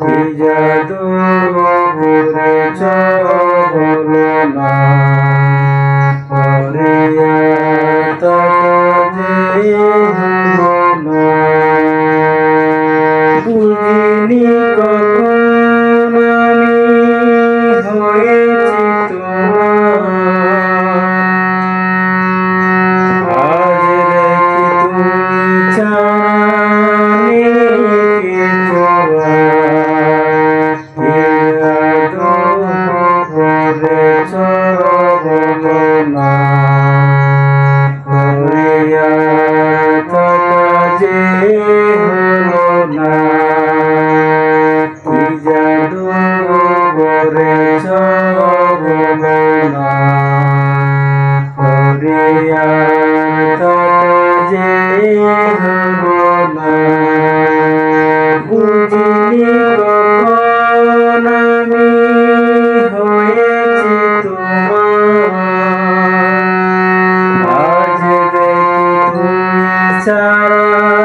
কি জাদু করেছ বলো না, করিয়া তাকে যে হলো না। বুঝিনি কখন আমি হয়েছি তোমার, আজ দেখি তুমি ছাড়া নেই কিছু আর। কি জাদু করেছ বলো না, করিয়া থাকা যে হলো না। কি জাদু করেছ বলো না, করিয়া থাকা যে হলো না। বুঝিনি কখন আমি হয়েছি তোমার, আজ দেখি তুমি ছাড়া